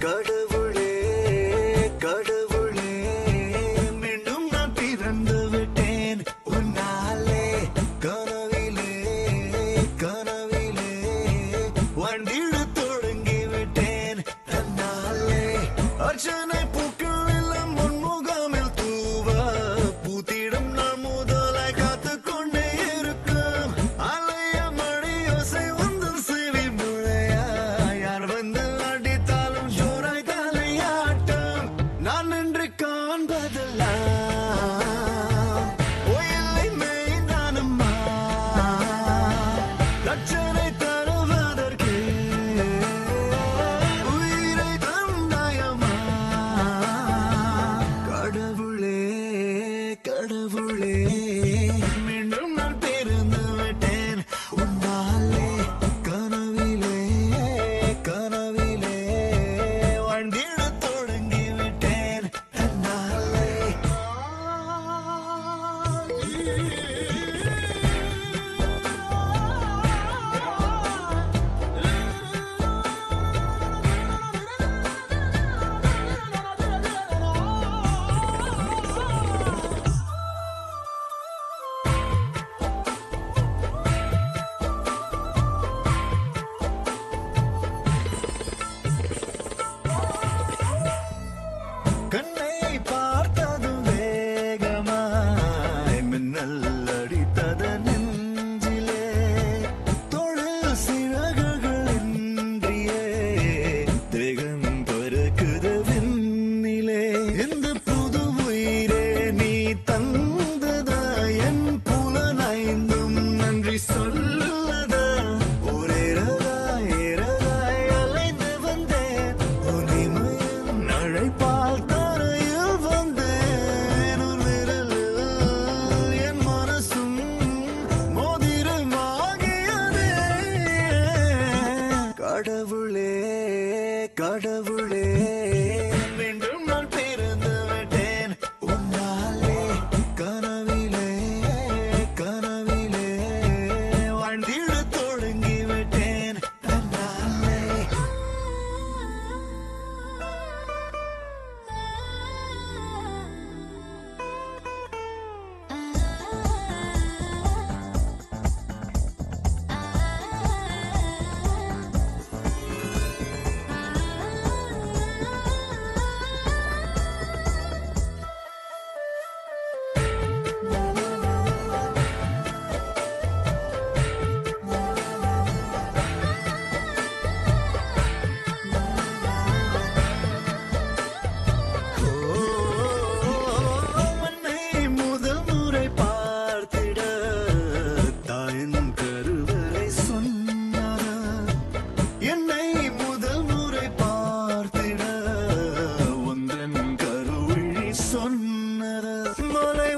கடவுளே கடவுளே மீண்டும் நான் பிறந்து விட்டேன் உன்னாலே கனவிலே கனவிலே வண்டிட தொடங்கி விட்டேன் தன்னாலே அர்ச்சனை பூக்கள் எல்லாம் முன்முகாமில் தூவ பூத்திடும் நான் முதலை காத்து கொண்டே இருக்கும் அலைய மணி யோசை வந்து செவி முழையா யார் வந்து அடித்தாலும் ஜோராய் தலையாட்டம் நான் நின்று காண்பதெல்லாம் ஒயிலை மெய்தானம்மா லட்சனை தருவதற்கு உயிரை தந்தாயம்மா கடவுளே கடவுளே மீண்டும் நான் பிறந்து விட்டேன் உன்னாலே கனவிலே கனவிலே வண்டிட தொடங்கி விட்டேன் தன்னாலே கண்ணை பார்த்ததும் வேகமாய் மின்னல் அடித்தது நெஞ்சிலே தொழில் சிறகுகள் இன்றியே தேகம் பறக்குது விண்ணிலே இந்த புது உயிரே நீ தந்ததா என் புலனைந்தும் நன்றி சொல்லதா ஒரேரதாய் அலைந்து வந்தேன் உனிமையின் அழைப்பால் தரையில் வந்தேன் ஒரு விரலில் என் மனசும் மோதிரமாகியதே கடவுளே கடவுளே மீண்டும் நான் பிறந்து விட்டேன் உன்னாலே கனவிலே கனவிலே வாழ்ந்திட தொடங்கி விட்டேன் தன்னாலே மன்னை முதல் முறை பார்த்திட தாயின் கருவறை சொன்னாரா என்னை முதல் முறை பார்த்திட உந்தன் கருவிழி சொன்னரா மலை